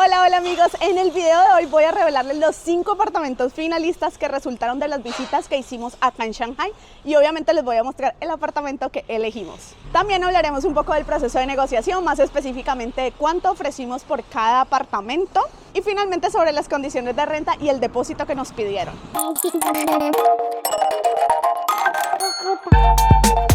Hola amigos, en el video de hoy voy a revelarles los 5 apartamentos finalistas que resultaron de las visitas que hicimos acá en Shanghai y obviamente les voy a mostrar el apartamento que elegimos. También hablaremos un poco del proceso de negociación, más específicamente de cuánto ofrecimos por cada apartamento y finalmente sobre las condiciones de renta y el depósito que nos pidieron.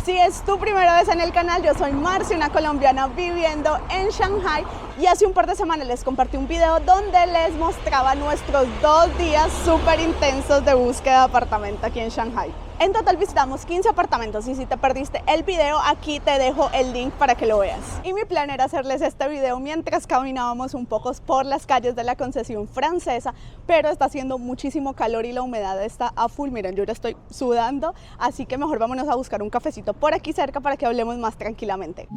Si es tu primera vez en el canal, yo soy Marci, una colombiana viviendo en Shanghai y hace un par de semanas les compartí un video donde les mostraba nuestros 2 días súper intensos de búsqueda de apartamento aquí en Shanghai. En total visitamos 15 apartamentos y si te perdiste el video, aquí te dejo el link para que lo veas. Y mi plan era hacerles este video mientras caminábamos un poco por las calles de la Concesión Francesa, pero está haciendo muchísimo calor y la humedad está a full. Miren, yo ya estoy sudando, así que mejor vámonos a buscar un cafecito por aquí cerca para que hablemos más tranquilamente.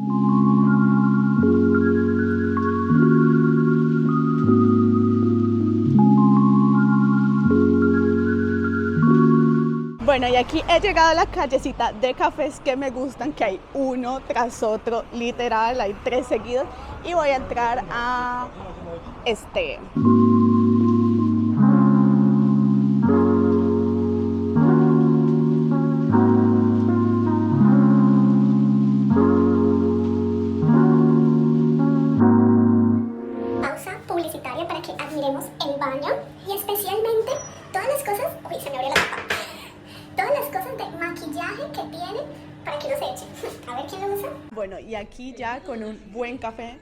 Bueno, y aquí he llegado a la callecita de cafés que me gustan, que hay uno tras otro, literal, hay 3 seguidos, y voy a entrar a este. Pausa publicitaria para que admiremos el baño y especialmente todas las cosas, uy, se me abrió la tapa, todas las cosas de maquillaje que tiene para que no se eche. A ver quién lo usa. Bueno, y aquí ya con un buen café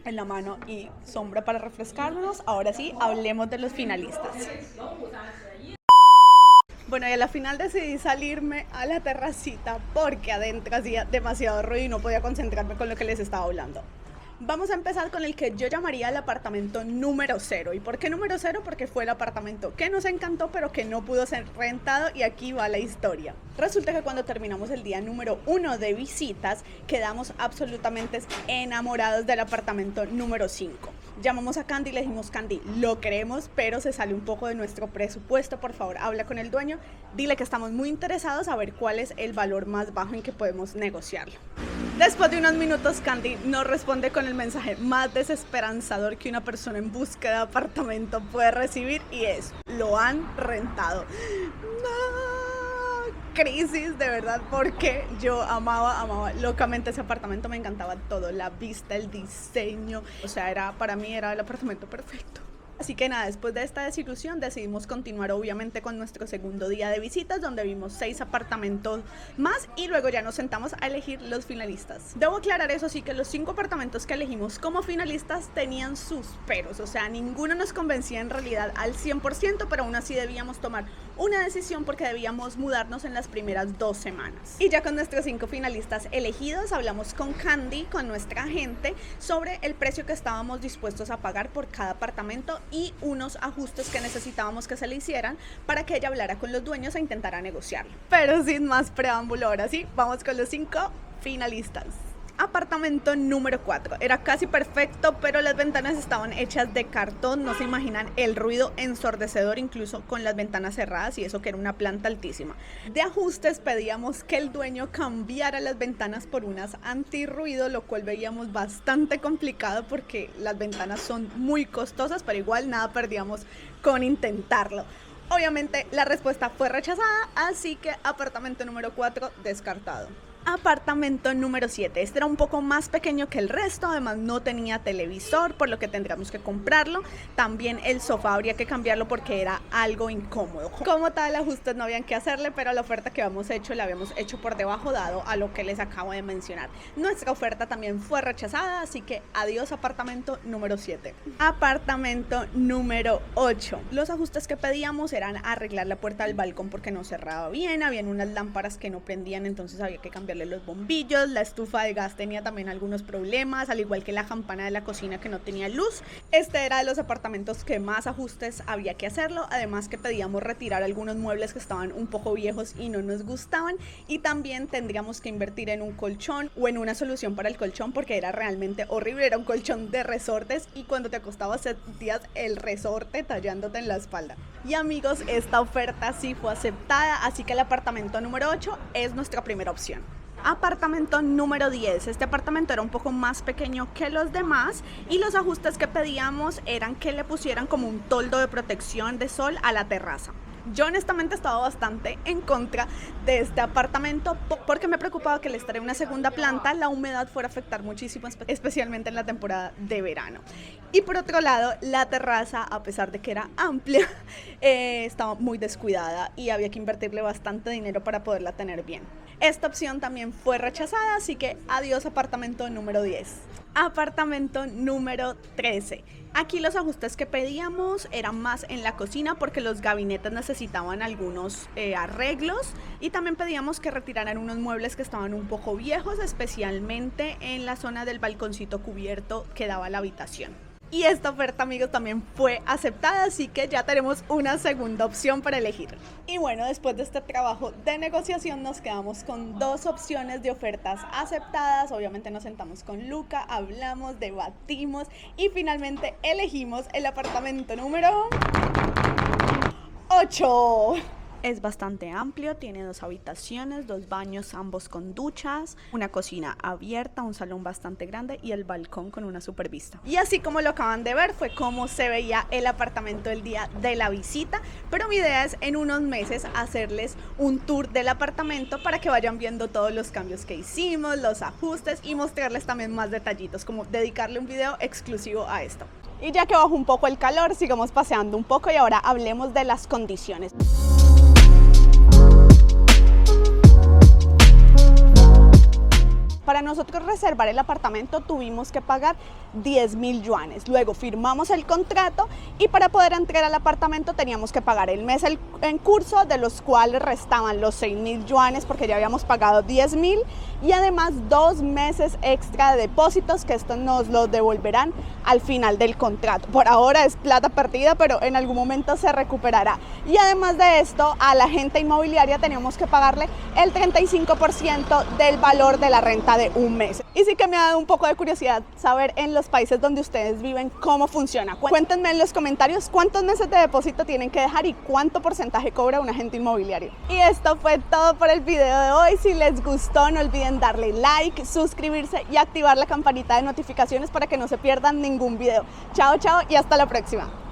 en la mano y sombra para refrescarnos, ahora sí, hablemos de los finalistas. Bueno, y a la final decidí salirme a la terracita porque adentro hacía demasiado ruido y no podía concentrarme con lo que les estaba hablando. Vamos a empezar con el que yo llamaría el apartamento número 0. ¿Y por qué número 0? Porque fue el apartamento que nos encantó pero que no pudo ser rentado y aquí va la historia. Resulta que cuando terminamos el día número 1 de visitas quedamos absolutamente enamorados del apartamento número 5. Llamamos a Candy y le dijimos: Candy, lo queremos pero se sale un poco de nuestro presupuesto, por favor habla con el dueño, dile que estamos muy interesados a ver cuál es el valor más bajo en que podemos negociarlo. Después de unos minutos, Candy nos responde con el mensaje más desesperanzador que una persona en búsqueda de apartamento puede recibir y es: lo han rentado. No, crisis de verdad, porque yo amaba locamente ese apartamento, me encantaba todo, la vista, el diseño, o sea, para mí era el apartamento perfecto. Así que nada, después de esta desilusión decidimos continuar obviamente con nuestro segundo día de visitas, donde vimos 6 apartamentos más y luego ya nos sentamos a elegir los finalistas. Debo aclarar eso sí, que los 5 apartamentos que elegimos como finalistas tenían sus peros, o sea, ninguno nos convencía en realidad al 100%, pero aún así debíamos tomar una decisión porque debíamos mudarnos en las primeras 2 semanas. Y ya con nuestros 5 finalistas elegidos, hablamos con Candy, con nuestra agente, sobre el precio que estábamos dispuestos a pagar por cada apartamento y unos ajustes que necesitábamos que se le hicieran para que ella hablara con los dueños e intentara negociarlo. Pero sin más preámbulo, ahora sí, vamos con los 5 finalistas. Apartamento número 4, era casi perfecto, pero las ventanas estaban hechas de cartón, no se imaginan el ruido ensordecedor incluso con las ventanas cerradas y eso que era una planta altísima. De ajustes pedíamos que el dueño cambiara las ventanas por unas antirruido, lo cual veíamos bastante complicado porque las ventanas son muy costosas, pero igual nada perdíamos con intentarlo. Obviamente la respuesta fue rechazada, así que apartamento número 4 descartado. Apartamento número 7, este era un poco más pequeño que el resto, además no tenía televisor, por lo que tendríamos que comprarlo. También el sofá habría que cambiarlo porque era algo incómodo. Como tal, ajustes no habían que hacerle, pero la oferta que habíamos hecho la habíamos hecho por debajo dado a lo que les acabo de mencionar. Nuestra oferta también fue rechazada, así que adiós apartamento número 7. Apartamento número 8, los ajustes que pedíamos eran arreglar la puerta del balcón porque no cerraba bien, habían unas lámparas que no prendían, entonces había que cambiar los bombillos, la estufa de gas tenía también algunos problemas, al igual que la campana de la cocina que no tenía luz. Este era de los apartamentos que más ajustes había que hacerlo, además que pedíamos retirar algunos muebles que estaban un poco viejos y no nos gustaban, y también tendríamos que invertir en un colchón o en una solución para el colchón porque era realmente horrible, era un colchón de resortes y cuando te acostabas sentías el resorte tallándote en la espalda. Y amigos, esta oferta sí fue aceptada, así que el apartamento número 8 es nuestra primera opción. Apartamento número 10. Este apartamento era un poco más pequeño que los demás y los ajustes que pedíamos eran que le pusieran como un toldo de protección de sol a la terraza. Yo honestamente estaba bastante en contra de este apartamento porque me preocupaba que al estar en una segunda planta la humedad fuera a afectar muchísimo, especialmente en la temporada de verano. Y por otro lado, la terraza, a pesar de que era amplia, estaba muy descuidada y había que invertirle bastante dinero para poderla tener bien. Esta opción también fue rechazada, así que adiós apartamento número 10. Apartamento número 13. Aquí los ajustes que pedíamos eran más en la cocina porque los gabinetes necesitaban algunos arreglos y también pedíamos que retiraran unos muebles que estaban un poco viejos, especialmente en la zona del balconcito cubierto que daba a la habitación. Y esta oferta, amigos, también fue aceptada, así que ya tenemos una segunda opción para elegir. Y bueno, después de este trabajo de negociación nos quedamos con dos opciones de ofertas aceptadas. Obviamente nos sentamos con Luca, hablamos, debatimos y finalmente elegimos el apartamento número 8. Es bastante amplio, tiene 2 habitaciones, 2 baños, ambos con duchas, una cocina abierta, un salón bastante grande y el balcón con una super vista. Y así como lo acaban de ver, fue como se veía el apartamento el día de la visita, pero mi idea es en unos meses hacerles un tour del apartamento para que vayan viendo todos los cambios que hicimos, los ajustes y mostrarles también más detallitos, como dedicarle un video exclusivo a esto. Y ya que bajó un poco el calor, sigamos paseando un poco y ahora hablemos de las condiciones. Para nosotros reservar el apartamento tuvimos que pagar 10.000 yuanes. Luego firmamos el contrato y para poder entrar al apartamento teníamos que pagar el mes en curso, de los cuales restaban los 6.000 yuanes porque ya habíamos pagado 10.000 y además 2 meses extra de depósitos que esto nos lo devolverán al final del contrato. Por ahora es plata perdida, pero en algún momento se recuperará. Y además de esto, a la agente inmobiliaria teníamos que pagarle el 35% del valor de la renta de un mes. Y sí que me ha dado un poco de curiosidad saber en los países donde ustedes viven cómo funciona. Cuéntenme en los comentarios cuántos meses de depósito tienen que dejar y cuánto porcentaje cobra un agente inmobiliario. Y esto fue todo por el video de hoy. Si les gustó, no olviden darle like, suscribirse y activar la campanita de notificaciones para que no se pierdan ningún video. Chao, chao y hasta la próxima.